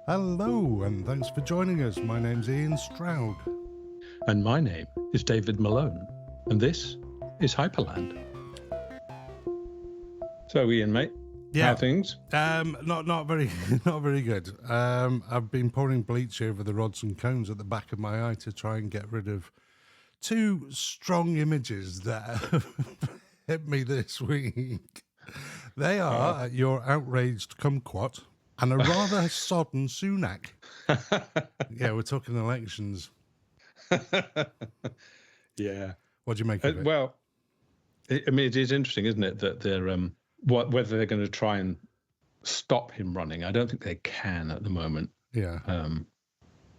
Hello, and thanks for joining us. My name's Ian Stroud. And my name is David Malone, and this is Hyperland. So, Ian, mate, how are things? Not very good. I've been pouring bleach over the rods and cones at the back of my eye to try and get rid of two strong images that hit me this week. They are your outraged kumquat and a rather sodden Sunak. Yeah, we're talking elections. Yeah. What do you make of it? Well, it is interesting, isn't it, that they're whether they're going to try and stop him running. I don't think they can at the moment. Yeah.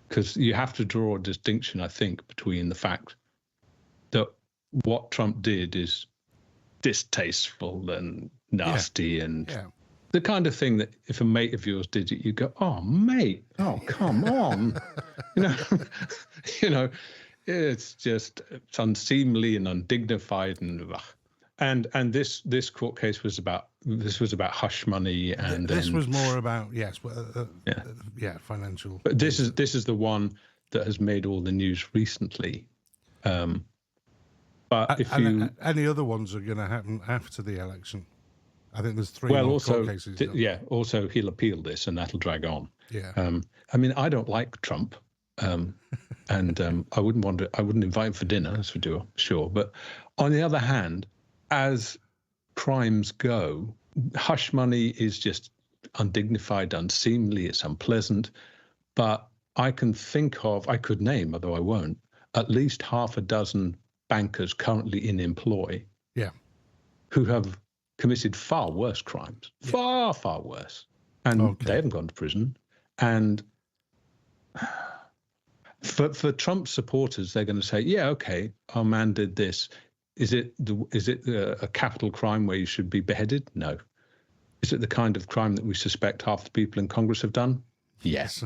Because you have to draw a distinction, I think, between the fact that what Trump did is distasteful and nasty and the kind of thing that if a mate of yours did it, you go, "Oh, mate, oh, come on," it's unseemly and undignified and this court case was about hush money and this was more about financial. But this is the one that has made all the news recently. But any other ones are going to happen after the election. I think there's three more court cases. Also he'll appeal this and that'll drag on. Yeah. I mean, I don't like Trump, and I wouldn't invite him for dinner, that's for sure. But on the other hand, as crimes go, hush money is just undignified, unseemly, it's unpleasant. But I could name, although I won't, at least half a dozen bankers currently in employ who have committed far worse crimes, far worse, and they haven't gone to prison. And for Trump supporters, they're going to say, "Yeah, okay, our man did this. Is it a capital crime where you should be beheaded? No. Is it the kind of crime that we suspect half the people in Congress have done? Yes."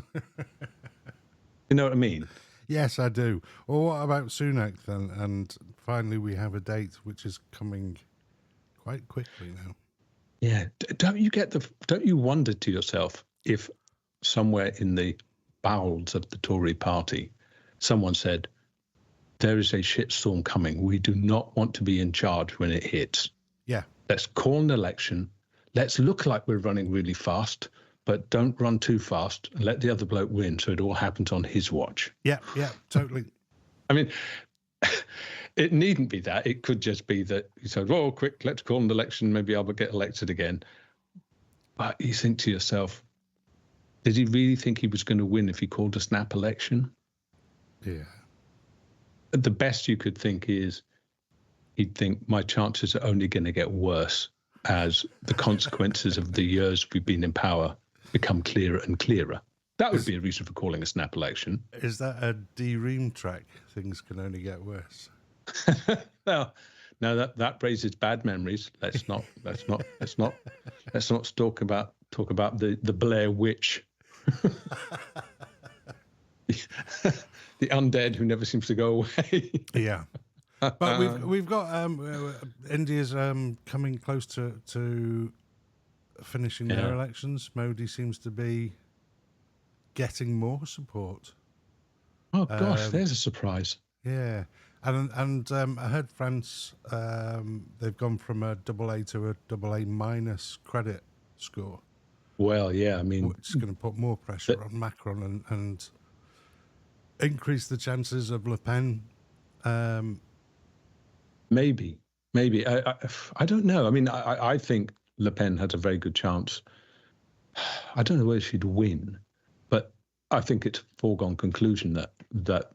You know what I mean? Yes, I do. Well, what about Sunak then? And finally, we have a date which is coming quite quickly now. Yeah. Don't you wonder to yourself if somewhere in the bowels of the Tory party, someone said, "There is a shitstorm coming. We do not want to be in charge when it hits. Yeah. Let's call an election. Let's look like we're running really fast, but don't run too fast and let the other bloke win so it all happens on his watch." Yeah, totally. I mean, it needn't be that. It could just be that he said, "Oh, quick, let's call an election. Maybe I'll get elected again." But you think to yourself, did he really think he was going to win if he called a snap election? Yeah. The best you could think is he'd think my chances are only going to get worse as the consequences of the years we've been in power become clearer and clearer. That would be a reason for calling a snap election. Is that a Greame track? Things can only get worse. Well, no, that raises bad memories. Let's not talk about the Blair Witch. The undead who never seems to go away. Yeah. But we've got India's coming close to finishing their elections. Modi seems to be getting more support. Oh gosh, there's a surprise. Yeah, and I heard France, they've gone from a AA to a AA minus credit score. Well, yeah, I mean, which is going to put more pressure on Macron and increase the chances of Le Pen. Maybe. I don't know. I mean, I think Le Pen has a very good chance. I don't know whether she'd win, but I think it's a foregone conclusion that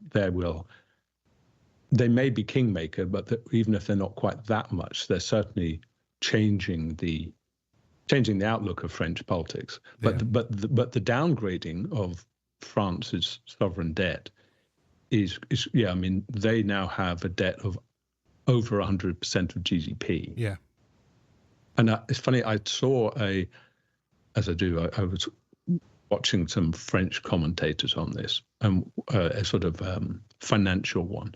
they may be kingmaker, but that even if they're not quite that much, they're certainly changing the outlook of French politics. But the downgrading of France's sovereign debt is I mean, they now have a debt of over 100% of GDP. Yeah. And it's funny, I saw I was watching some French commentators on this, a sort of financial one.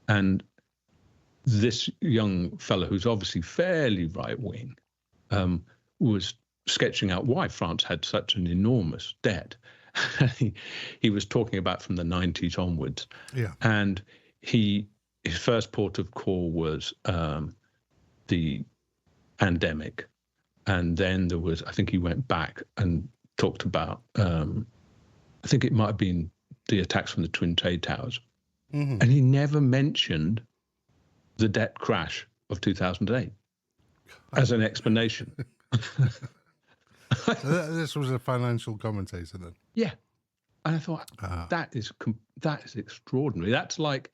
And this young fellow, who's obviously fairly right-wing, was sketching out why France had such an enormous debt. He was talking about from the 90s onwards. Yeah. And his first port of call was the pandemic. And then there was, I think he went back and talked about, I think it might have been the attacks from the Twin Trade Towers. Mm-hmm. And he never mentioned the debt crash of 2008 as an explanation. So this was a financial commentator then? Yeah. And I thought, that is extraordinary. That's like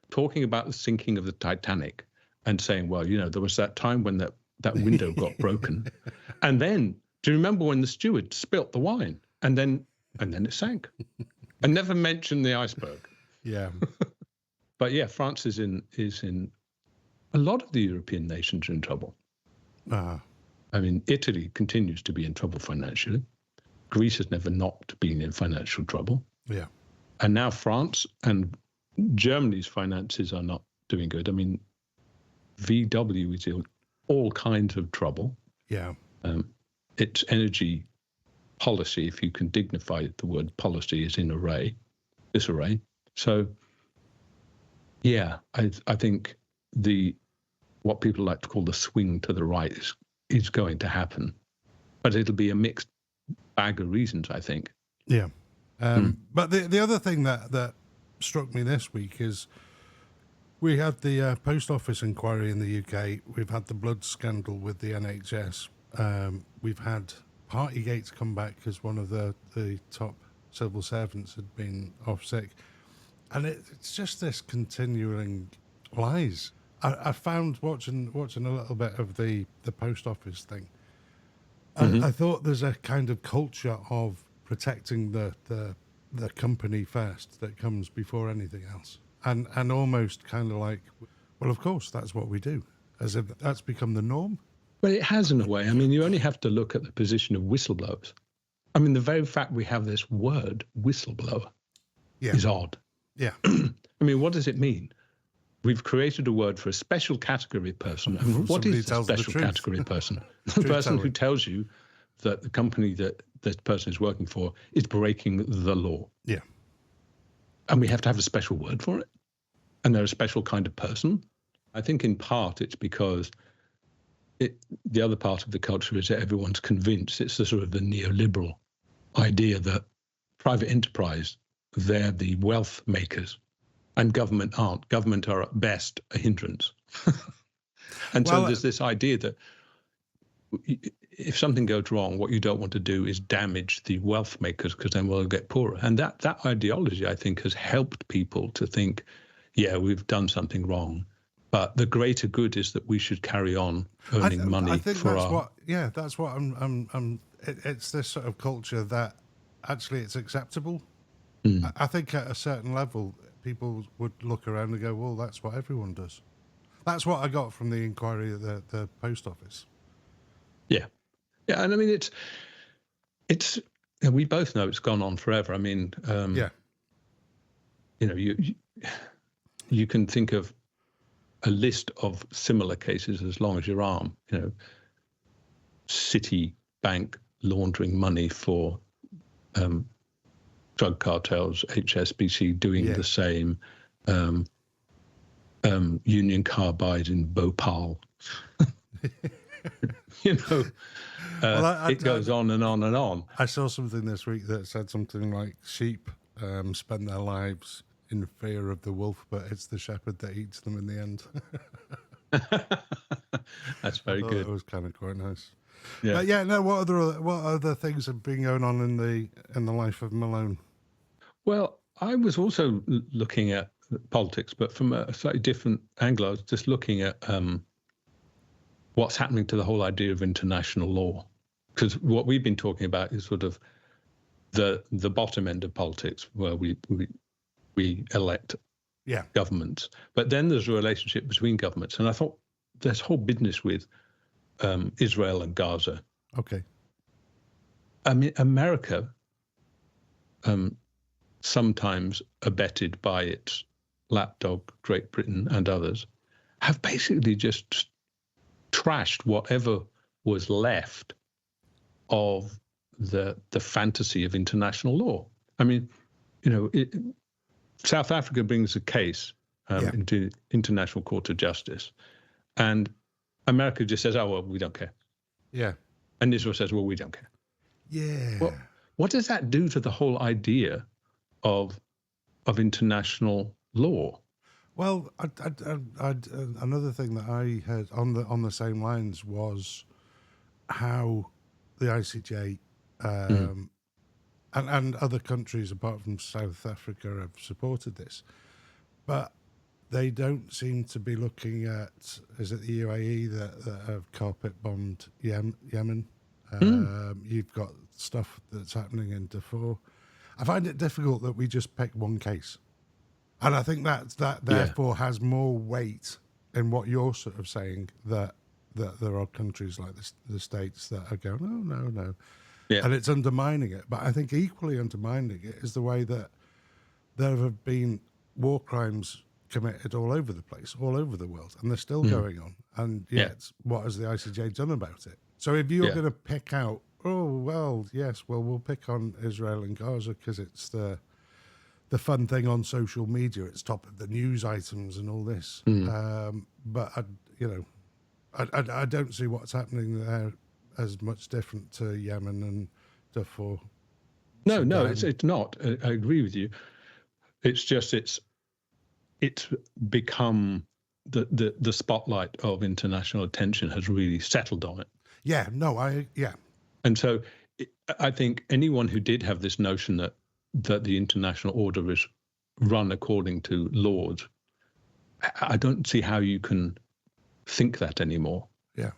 talking about the sinking of the Titanic and saying, well, there was that time when that window got broken. And then, do you remember when the steward spilt the wine and then it sank? And never mentioned the iceberg. Yeah. But yeah, France is in a lot of the European nations are in trouble. I mean, Italy continues to be in trouble financially. Greece has never not been in financial trouble. Yeah. And now France and Germany's finances are not doing good. I mean, VW is in all kinds of trouble. Yeah. Its energy policy, if you can dignify the word policy, is in disarray. So, yeah, I think what people like to call the swing to the right is going to happen, but it'll be a mixed bag of reasons, I think. Yeah. But the other thing that struck me this week is we had the post office inquiry in the UK. We've had the blood scandal with the NHS. We've had Partygate come back because one of the top civil servants had been off sick. And it's just this continuing lies. I found watching a little bit of the post office thing. I thought there's a kind of culture of protecting the company first that comes before anything else, and almost kind of like, well, of course that's what we do, as if that's become the norm. Well, it has in a way. I mean, you only have to look at the position of whistleblowers. I mean, the very fact we have this word whistleblower is odd. Yeah. I mean, what does it mean? We've created a word for a special category person. And what is a special category person? The person who tells you that the company that this person is working for is breaking the law. Yeah. And we have to have a special word for it. And they're a special kind of person. I think in part it's because the other part of the culture is that everyone's convinced it's the sort of the neoliberal idea that private enterprise, they're the wealth makers. And government aren't. Government are at best a hindrance. And so there's this idea that if something goes wrong, what you don't want to do is damage the wealth makers because then we'll get poorer. And that ideology, I think, has helped people to think, yeah, we've done something wrong, but the greater good is that we should carry on earning money. I think for that's what it's this sort of culture that actually it's acceptable. I think at a certain level, people would look around and go, well, that's what everyone does. That's what I got from the inquiry at the post office. Yeah. Yeah. And I mean, it's we both know it's gone on forever. I mean, you can think of a list of similar cases as long as your arm, Citibank laundering money for drug cartels, HSBC doing the same, Union Carbide in Bhopal. It goes on and on and on. I saw something this week that said something like sheep spend their lives in fear of the wolf, but it's the shepherd that eats them in the end. That's very good. It was kind of quite nice. Yeah. What other things have been going on in the life of Malone? Well, I was also looking at politics, but from a slightly different angle. I was just looking at what's happening to the whole idea of international law, because what we've been talking about is sort of the bottom end of politics, where we elect governments, but then there's a relationship between governments, and I thought this whole business with Israel and Gaza. Okay. I mean, America, sometimes abetted by its lapdog, Great Britain and others, have basically just trashed whatever was left of the fantasy of international law. I mean, South Africa brings a case into International Court of Justice, and America just says, "Oh well, we don't care." Yeah. And Israel says, "Well, we don't care." Yeah. Well, what does that do to the whole idea of international law? Well, another thing that I heard on the same lines was how the ICJ and other countries apart from South Africa have supported this, but they don't seem to be looking at, is it the UAE that have carpet bombed Yemen? You've got stuff that's happening in Darfur. I find it difficult that we just pick one case. And I think that therefore has more weight in what you're sort of saying, that there are countries like the States that are going, oh, no. Yeah. And it's undermining it. But I think equally undermining it is the way that there have been war crimes committed all over the place, all over the world, and they're still going on. And yet, what has the ICJ done about it? So if you're going to pick out, we'll pick on Israel and Gaza because it's the fun thing on social media, it's top of the news items and all this. But I don't see what's happening there as much different to Yemen and Darfur. No, it's not. I agree with you. It's just it's become the spotlight of international attention has really settled on it. Yeah. And so I think anyone who did have this notion that the international order is run according to laws, I don't see how you can think that anymore. Yeah.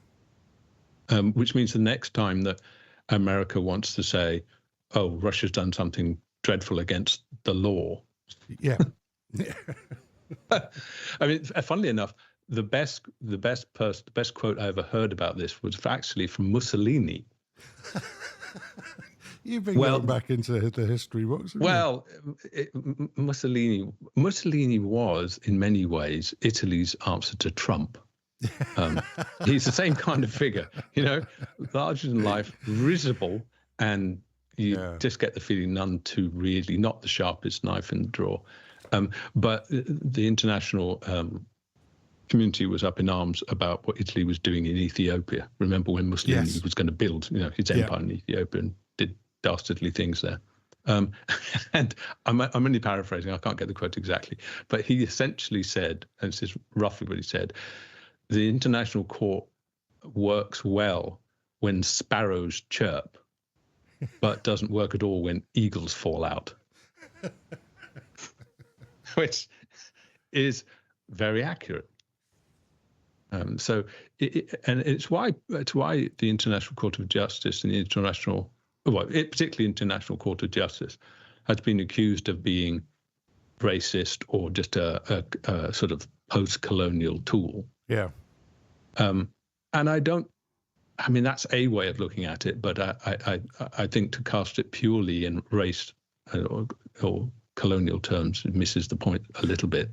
Which means the next time that America wants to say, oh, Russia's done something dreadful against the law. Yeah. I mean, funnily enough, the best quote I ever heard about this was actually from Mussolini. You've been going back into the history books. Mussolini was, in many ways, Italy's answer to Trump. He's the same kind of figure, larger than life, risible, and you just get the feeling none too really, not the sharpest knife in the drawer. But the international community was up in arms about what Italy was doing in Ethiopia. Remember when Mussolini was going to build, his empire in Ethiopia and did dastardly things there. And I'm only paraphrasing, I can't get the quote exactly, but he essentially said, and this is roughly what he said, the international court works well when sparrows chirp, but doesn't work at all when eagles fall out. Which is very accurate. So it's why the International Court of Justice and the particularly International Court of Justice has been accused of being racist or just a sort of post-colonial tool. Yeah. And that's a way of looking at it, but I think to cast it purely in race or colonial terms, it misses the point a little bit,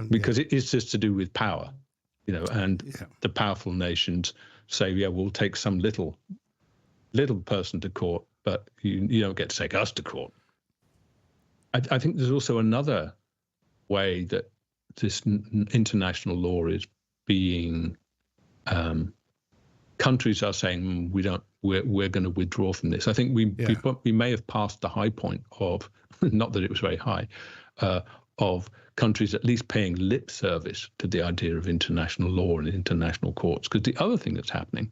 because it is just to do with power, and the powerful nations say, we'll take some little person to court, but you don't get to take us to court. I think there's also another way that this international law is being, countries are saying we're going to withdraw from this. I think we may have passed the high point of, not that it was very high, of countries at least paying lip service to the idea of international law and international courts. Because the other thing that's happening,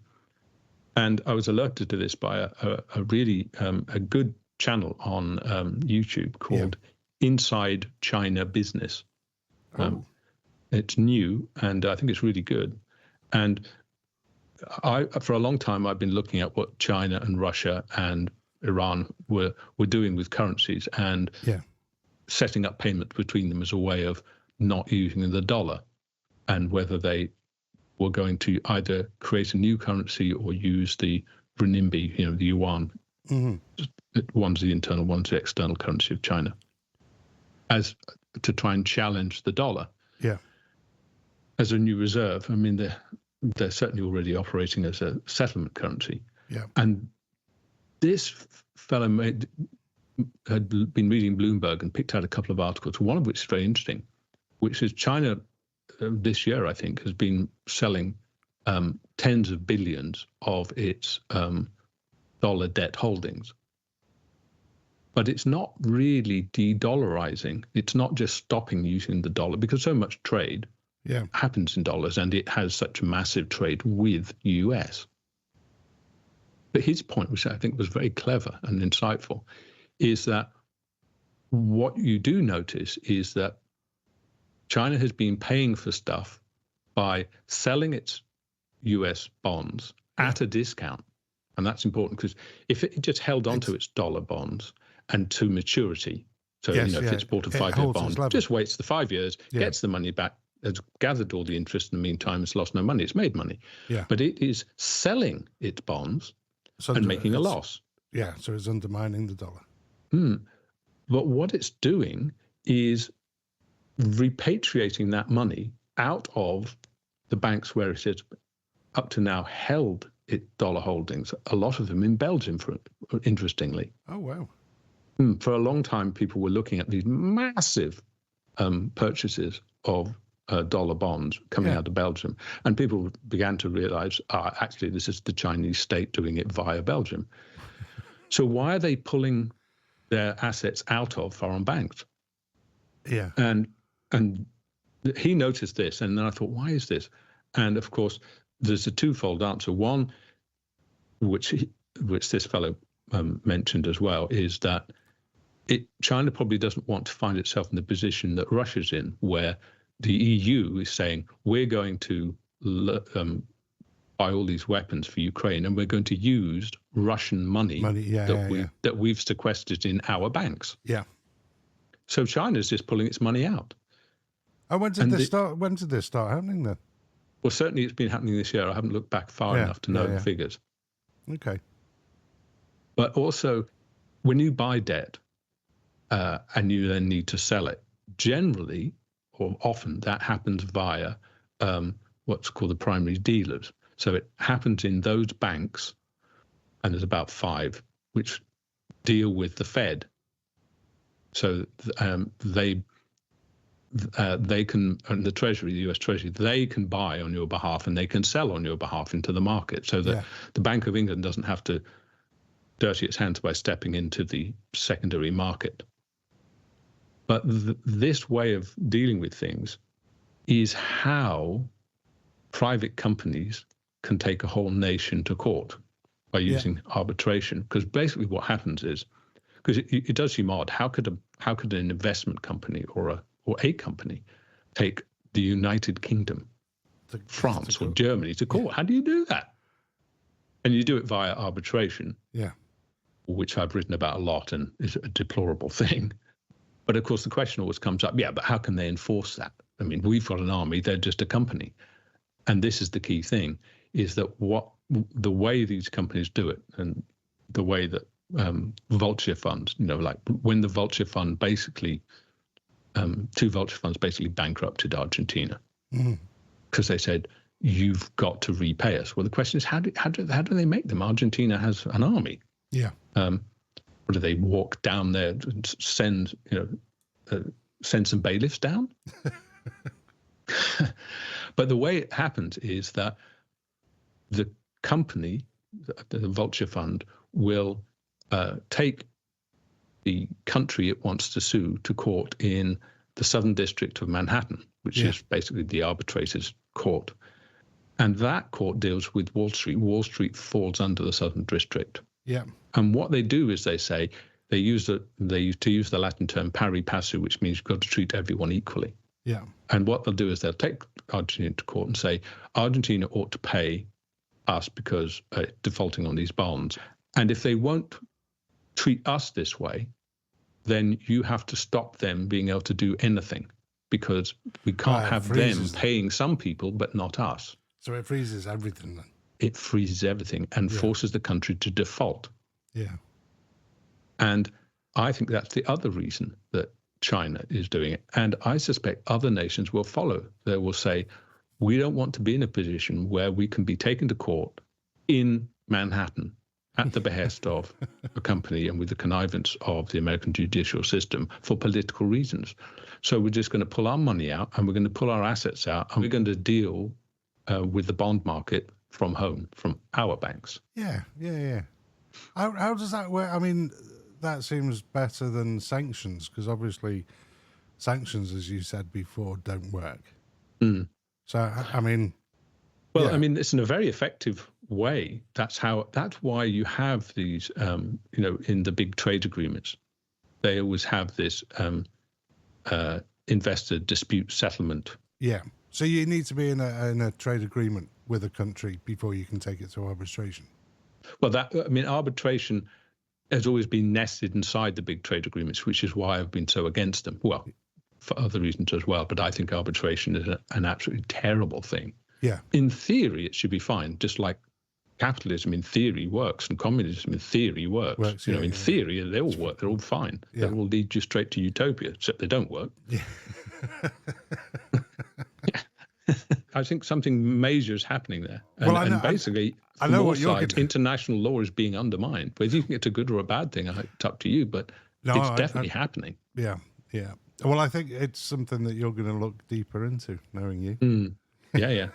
and I was alerted to this by a really a good channel on YouTube called Inside China Business. It's new, and I think it's really good. And for a long time, I've been looking at what China and Russia and Iran were doing with currencies and setting up payments between them as a way of not using the dollar, and whether they were going to either create a new currency or use the renminbi, the yuan. One's the internal, one's the external currency of China, as to try and challenge the dollar as a new reserve. I mean, they're certainly already operating as a settlement currency. And this fellow had been reading Bloomberg and picked out a couple of articles, one of which is very interesting, which is China this year, I think, has been selling tens of billions of its dollar debt holdings. But it's not really de-dollarizing. It's not just stopping using the dollar, because so much trade happens in dollars, and it has such a massive trade with US. But his point, which I think was very clever and insightful, is that what you do notice is that China has been paying for stuff by selling its US bonds at a discount. And that's important, because if it just held on to its dollar bonds and to maturity, so if it's bought a 5-year bond, just waits the 5 years, gets the money back, has gathered all the interest in the meantime, it's lost no money, it's made money. Yeah. But it is selling its bonds and making a loss. Yeah, so it's undermining the dollar. But what it's doing is repatriating that money out of the banks where it has up to now held its dollar holdings, a lot of them in Belgium, interestingly. Oh, wow. For a long time, people were looking at these massive purchases of dollar bonds coming out of Belgium. And people began to realize, actually, this is the Chinese state doing it via Belgium. So why are they pulling their assets out of foreign banks? Yeah. And he noticed this, and then I thought, why is this? And of course, there's a twofold answer. One, which this fellow mentioned as well, is that China probably doesn't want to find itself in the position that Russia's in, where the EU is saying, we're going to buy all these weapons for Ukraine, and we're going to use Russian money that we've sequestered in our banks. Yeah. So China's just pulling its money out. And when did this start happening then? Well, certainly it's been happening this year. I haven't looked back far enough to know the figures. Okay. But also, when you buy debt and you then need to sell it, generally or often that happens via what's called the primary dealers. So it happens in those banks, and there's about 5, which deal with the Fed. So they can, and the Treasury, the US Treasury, they can buy on your behalf and they can sell on your behalf into the market, so that the Bank of England doesn't have to dirty its hands by stepping into the secondary market. But this way of dealing with things is how private companies can take a whole nation to court by using arbitration. Because basically what happens is, because it does seem odd, how could an investment company or a company take the United Kingdom, France or Germany to court? How do you do that? And you do it via arbitration, which I've written about a lot and is a deplorable thing. But of course, the question always comes up, but how can they enforce that? I mean, we've got an army, they're just a company. And this is the key thing, is that the way these companies do it, and the way that vulture funds, like when the vulture fund basically, 2 vulture funds basically bankrupted Argentina because they said, you've got to repay us. Well, the question is, how do they make them? Argentina has an army. Yeah. Or do they walk down there and send some bailiffs down? But the way it happens is that the company, the vulture fund, will take the country it wants to sue to court in the Southern District of Manhattan, which is basically the arbitrator's court. And that court deals with Wall Street. Wall Street falls under the Southern District. Yeah. And what they do is they say, to use the Latin term pari passu, which means you've got to treat everyone equally. Yeah. And what they'll do is they'll take Argentina to court and say, Argentina ought to pay us because defaulting on these bonds. And if they won't treat us this way, then you have to stop them being able to do anything, because we can't have them paying some people but not us. So it freezes everything then? It freezes everything and forces the country to default. Yeah. And I think that's the other reason that China is doing it. And I suspect other nations will follow. They will say, we don't want to be in a position where we can be taken to court in Manhattan at the behest of a company and with the connivance of the American judicial system for political reasons. So we're just going to pull our money out and we're going to pull our assets out and we're going to deal with the bond market from home, from our banks. Yeah. How does that work? I mean, that seems better than sanctions, because obviously sanctions, as you said before, don't work. So, I mean... Well, yeah. I mean, it's in a very effective way. That's why you have these, in the big trade agreements, they always have this investor dispute settlement. Yeah. So you need to be in a trade agreement with a country before you can take it to arbitration. Well, arbitration has always been nested inside the big trade agreements, which is why I've been so against them. Well, for other reasons as well, but I think arbitration is an absolutely terrible thing. Yeah. In theory, it should be fine, just like capitalism in theory works and communism in theory works. In theory, they all work. They're all fine. Yeah. They all lead you straight to utopia, except they don't work. Yeah. I think something major is happening there. And, Well, I know, and basically, I know from all what you're sides, getting. International law is being undermined. Whether you think it's a good or a bad thing, it's up to you, but it's definitely happening. Yeah. Well, I think it's something that you're going to look deeper into, knowing you. Yeah.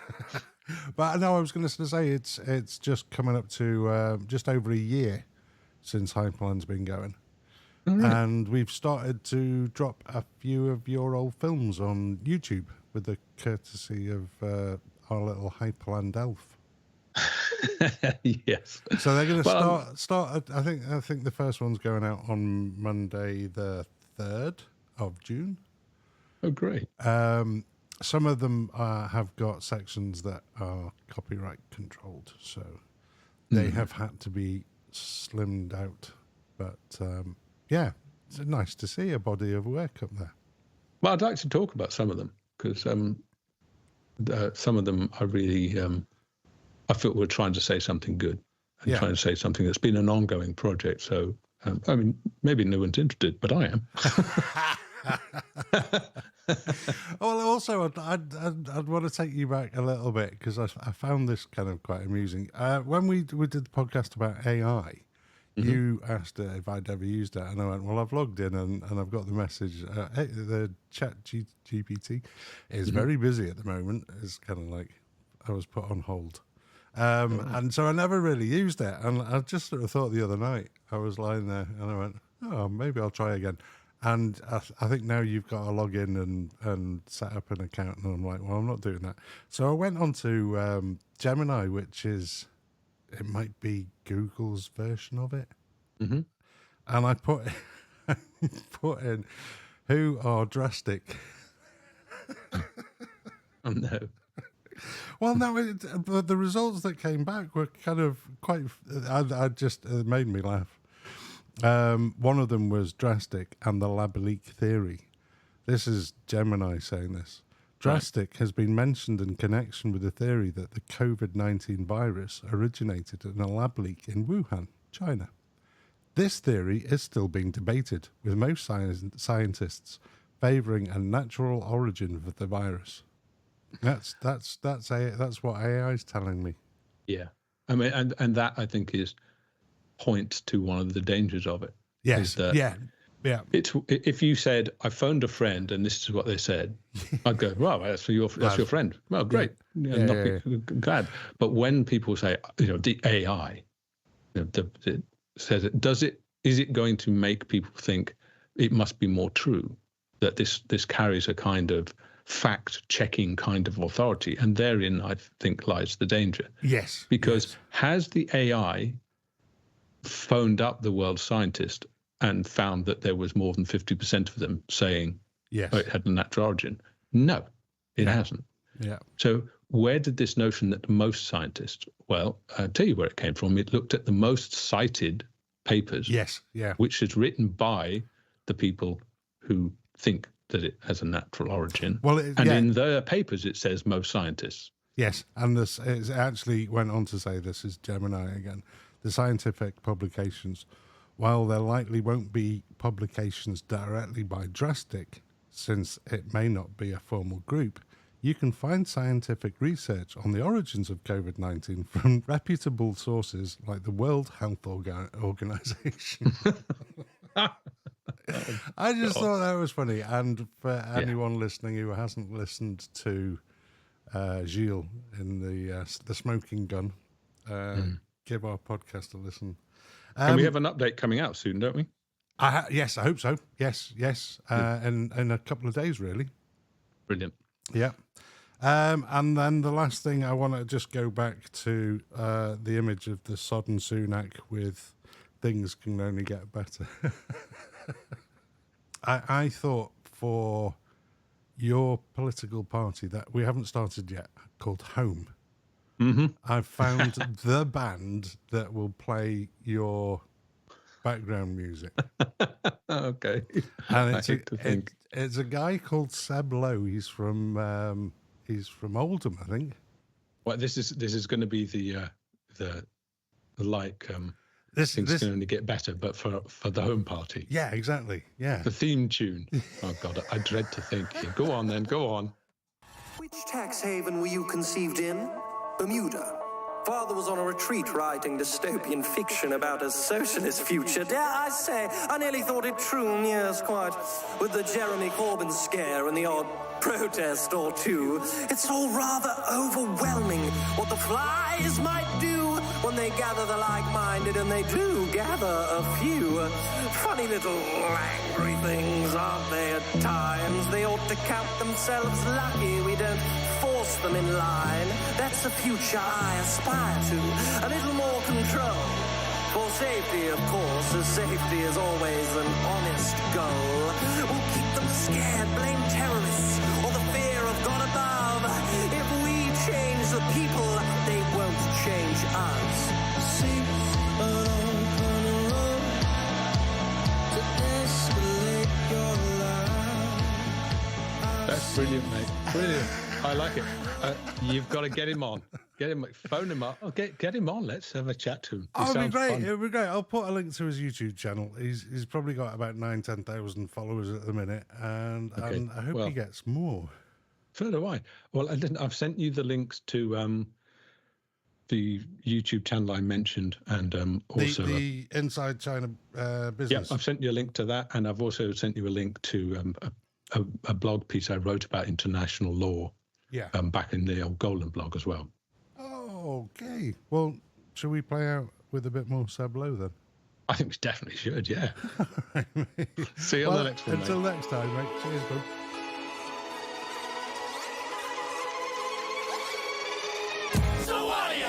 But no, I was going to say it's just coming up to just over a year since Hyperland's been going. And we've started to drop a few of your old films on YouTube with the courtesy of our little Hyperland elf. Yes. So they're going to start. I think the first one's going out on Monday, the 3rd of June. Oh, great. Some of them have got sections that are copyright controlled, so they have had to be slimmed out. But yeah, it's nice to see a body of work up there. Well, I'd like to talk about some of them, because some of them are really, I feel we're trying to say something good and trying to say something that's been an ongoing project. So, maybe no one's interested, but I am. Well, also, I'd want to take you back a little bit, because I found this kind of quite amusing. When we did the podcast about AI, you asked if I'd ever used it, and I went, well, I've logged in and I've got the message. Hey, the chat GPT is very busy at the moment. It's kind of like I was put on hold. And so I never really used it. And I just sort of thought the other night, I was lying there and I went, oh, maybe I'll try again. And I think now you've got to log in and set up an account. And I'm like, well, I'm not doing that. So I went on to Gemini, which is, it might be Google's version of it. And I put in, who are drastic? Oh, no. Well, no, but the results that came back were kind of quite, I just, it made me laugh. One of them was drastic and the Labalique theory. This is Gemini saying this. Drastic has been mentioned in connection with the theory that the COVID-19 virus originated in a lab leak in Wuhan, China. This theory is still being debated, with most scientists favouring a natural origin of the virus. That's what AI is telling me. Yeah. I mean, and that, I think, points to one of the dangers of it. Yes. Yeah. It's, if you said, I phoned a friend and this is what they said, I'd go, well, that's your friend. Well, great. Glad. But when people say, the AI, says it, is it going to make people think it must be more true, that this carries a kind of fact-checking kind of authority? And therein, I think, lies the danger. Yes. Because has the AI phoned up the world scientist and found that there was more than 50% of them saying it had a natural origin? No, it hasn't. Yeah. So where did this notion that most scientists, well, I'll tell you where it came from. It looked at the most cited papers, which is written by the people who think that it has a natural origin. Well, in their papers, it says most scientists. Yes, and it actually went on to say, this is Gemini again, the scientific publications, while there likely won't be publications directly by Drastic, since it may not be a formal group, You can find scientific research on the origins of COVID-19 from reputable sources like the World Health Organization. I just thought that was funny. And for anyone listening who hasn't listened to Gilles in the Smoking Gun, give our podcast a listen. And we have an update coming out soon, don't we? Yes, I hope so. Yes. In a couple of days, really. Brilliant. Yeah. And then the last thing, I want to just go back to the image of the sodden Sunak with things can only get better. I thought for your political party that we haven't started yet, called Home, I've found the band that will play your background music. Okay. And it's a guy called Seb Lowe. He's from Oldham, I think. Well, this is going to be the this can only get better, but for the home party. Yeah, exactly. Yeah. The theme tune. Oh God, I dread to think. Go on then. Go on. Which tax haven were you conceived in? Bermuda. Father was on a retreat writing dystopian fiction about a socialist future. Dare I say, I nearly thought it true, yes, quite. With the Jeremy Corbyn scare and the odd protest or two. It's all rather overwhelming what the flies might do when they gather the like-minded, and they do gather a few. Funny little angry things, aren't they, at times? They ought to count themselves lucky we don't force them in line. That's the future I aspire to, a little more control. For safety, of course, as safety is always an honest goal. We'll keep them scared, blame terrorists, or the fear of God above. If we change the people, they won't change us. See an open road to escalate your life. That's brilliant, mate. Brilliant. I like it. You've got to get him on. Phone him up. Oh, get him on. Let's have a chat to him. It'll be great. It'll be great. I'll put a link to his YouTube channel. He's probably got about 10,000 followers at the minute, and I hope he gets more. So do I. Well, I've sent you the links to the YouTube channel I mentioned, and also the Inside China business. Yeah, I've sent you a link to that, and I've also sent you a link to a blog piece I wrote about international law. Yeah. Back in the old Golem blog as well. Oh, okay. Well, shall we play out with a bit more Seb Lowe then? I think we definitely should, yeah. See you on the next one, until next time, mate. Cheers, bud.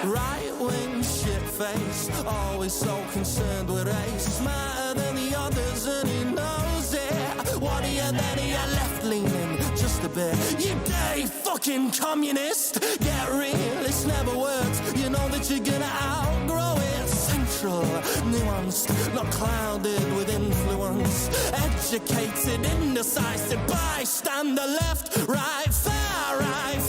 Right-wing shit-face, always so concerned with race. Smarter than the others and he knows it. What are you then? Are you left-leaning? Just a bit. You dirty fucking communist. Get real, it's never worked. You know that you're gonna outgrow it. Central, nuanced, not clouded with influence. Educated, indecisive, bystander, left, right, far right.